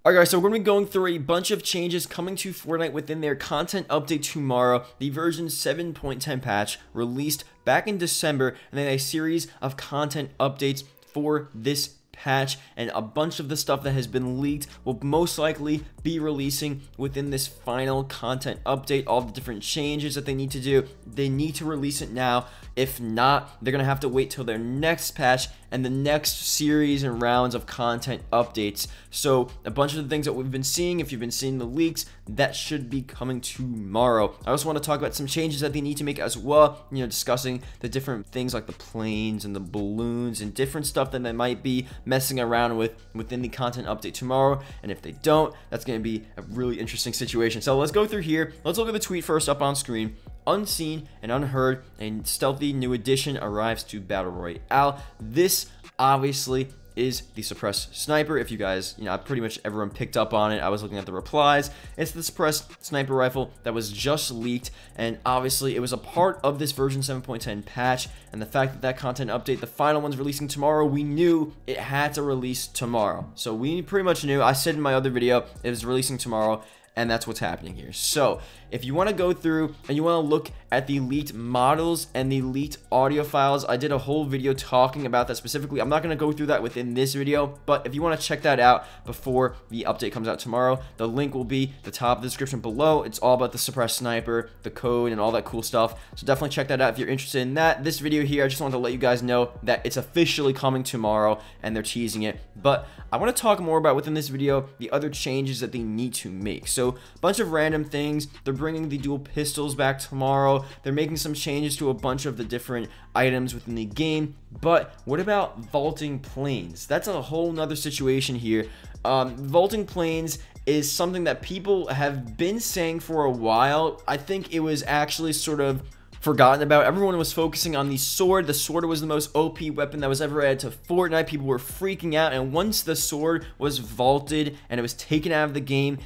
Alright guys, so we're going to be going through a bunch of changes coming to Fortnite within their content update tomorrow. The version 7.10 patch released back in December, and then a series of content updates for this patch, and a bunch of the stuff that has been leaked will most likely be releasing within this final content update. All the different changes that they need to do, they need to release it now. If not, they're gonna have to wait till their next patch and the next series and rounds of content updates. So a bunch of the things that we've been seeing, if you've been seeing the leaks, that should be coming tomorrow. I also want to talk about some changes that they need to make as well, discussing the different things like the planes and the balloons and different stuff that they might be messing around with within the content update tomorrow. And if they don't, that's going to be a really interesting situation. So let's go through here. Let's look at the tweet first up on screen. Unseen and unheard, a stealthy new addition arrives to Battle Royale. This obviously is the suppressed sniper. If you guys, pretty much everyone picked up on it. I was looking at the replies. It's the suppressed sniper rifle that was just leaked, and obviously it was a part of this version 7.10 patch. And the fact that content update, the final one's releasing tomorrow, we knew it had to release tomorrow. So we pretty much knew. I said in my other video it was releasing tomorrow, and that's what's happening here. So if you want to go through and you want to look at the leaked models and the leaked audio files, I did a whole video talking about that specifically. I'm not going to go through that within this video, but if you want to check that out before the update comes out tomorrow, the link will be the top of the description below. It's all about the suppressed sniper, the code, and all that cool stuff. So definitely check that out if you're interested in that. This video here, I just wanted to let you guys know that it's officially coming tomorrow and they're teasing it. But I want to talk more about within this video the other changes that they need to make. So a bunch of random things. They're bringing the dual pistols back tomorrow. They're making some changes to a bunch of the different items within the game. But what about vaulting planes? That's a whole nother situation here. Vaulting planes is something that people have been saying for a while. I think it was actually sort of forgotten about. Everyone was focusing on the sword. The sword was the most OP weapon that was ever added to Fortnite. People were freaking out, and once the sword was vaulted and it was taken out of the game,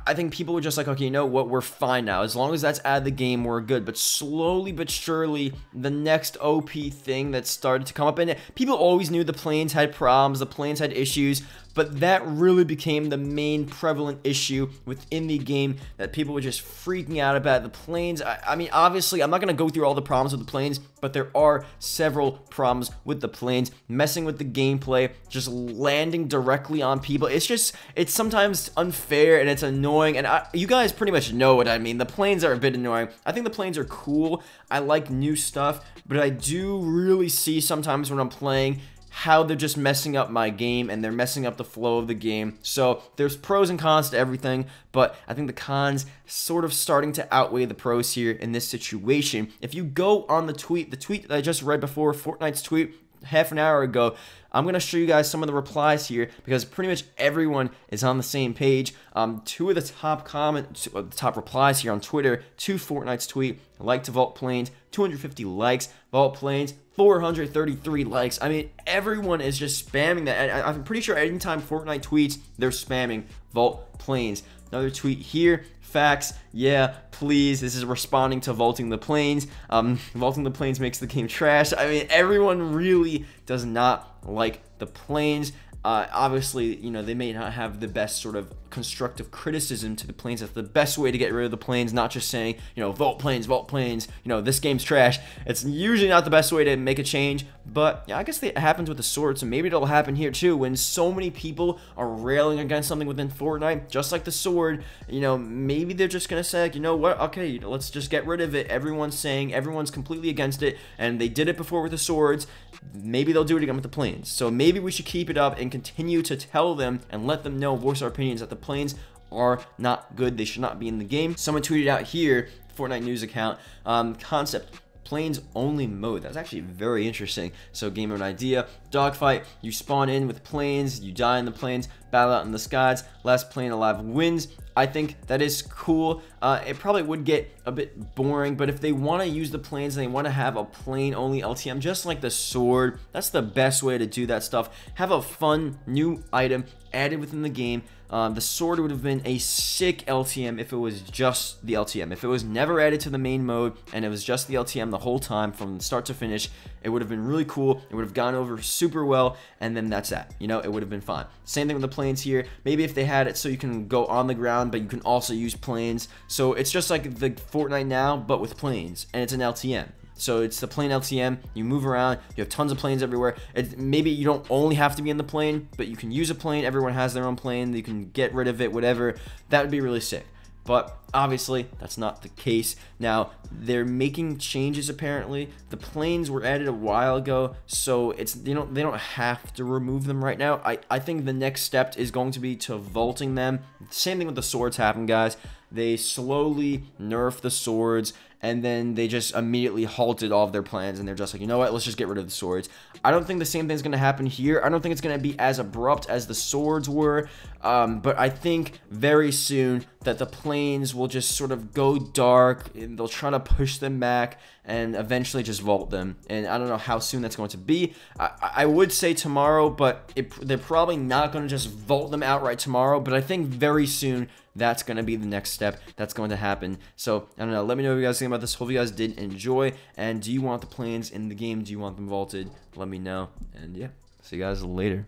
I think people were just like, okay, you know what, we're fine now. As long as that's out of the game, we're good. But slowly but surely, the next OP thing that started to come up, and people always knew the planes had problems, the planes had issues, but that really became the main prevalent issue within the game that people were just freaking out about. The planes, I mean, obviously, I'm not going to go through all the problems with the planes, but there are several problems with the planes, messing with the gameplay, just landing directly on people. It's sometimes unfair and it's annoying, and you guys pretty much know what I mean. The planes are a bit annoying. I think the planes are cool. I like new stuff, but I do really see sometimes when I'm playing how they're just messing up my game and they're messing up the flow of the game. So there's pros and cons to everything, but I think the cons sort of starting to outweigh the pros here in this situation. If you go on the tweet that I just read before, Fortnite's tweet half an hour ago, I'm going to show you guys some of the replies here because pretty much everyone is on the same page. Two of the top replies here on Twitter to Fortnite's tweet: like to vault planes, 250 likes, vault planes, 433 likes. I mean, everyone is just spamming that. And I'm pretty sure anytime Fortnite tweets, they're spamming vault planes. Another tweet here: facts, yeah, please. This is responding to vaulting the planes. Vaulting the planes makes the game trash. I mean, everyone really does not like the planes. Obviously, they may not have the best sort of constructive criticism to the planes. That's the best way to get rid of the planes, not just saying, vault planes, this game's trash. It's usually not the best way to make a change, but yeah, I guess it happens with the sword, so maybe it'll happen here too. When so many people are railing against something within Fortnite, just like the sword, maybe they're just gonna say, like, you know what, okay, let's just get rid of it. Everyone's completely against it, and they did it before with the swords. Maybe they'll do it again with the planes. So maybe we should keep it up and continue to tell them and let them know, voice our opinions, that the planes are not good. They should not be in the game. Someone tweeted out here, Fortnite news account, concept: planes only mode. That's actually very interesting. So game of an idea: dogfight, you spawn in with planes, you die in the planes, battle out in the skies, last plane alive wins. I think that is cool. It probably would get a bit boring, but if they want to use the planes and they want to have a plane only LTM, just like the sword, that's the best way to do that stuff. Have a fun new item added within the game. The sword would have been a sick LTM if it was just the LTM. If it was never added to the main mode and it was just the LTM the whole time from start to finish, it would have been really cool. It would have gone over super well, and then that's that. You know, it would have been fine. Same thing with the planes here. Maybe if they had it so you can go on the ground, but you can also use planes. So it's just like the Fortnite now, but with planes, and it's an LTM. So it's the plane LTM. You move around. You have tons of planes everywhere. Maybe you don't only have to be in the plane, but you can use a plane. Everyone has their own plane. You can get rid of it, whatever. That would be really sick. But obviously, that's not the case. Now, they're making changes apparently. The planes were added a while ago, so they don't have to remove them right now. I think the next step is going to be to vaulting them. Same thing with the swords happened, guys. They slowly nerf the swords, and then they just immediately halted all of their plans, and they're just like, you know what, let's just get rid of the swords. I don't think the same thing's going to happen here. I don't think it's going to be as abrupt as the swords were, but I think very soon that the planes will just sort of go dark, and they'll try to push them back, and eventually just vault them. And I don't know how soon that's going to be. I would say tomorrow, but they're probably not going to just vault them outright tomorrow, but I think very soon that's going to be the next step that's going to happen. So, I don't know. Let me know what you guys think about this. Hope you guys did enjoy. And do you want the planes in the game? Do you want them vaulted? Let me know. And yeah, see you guys later.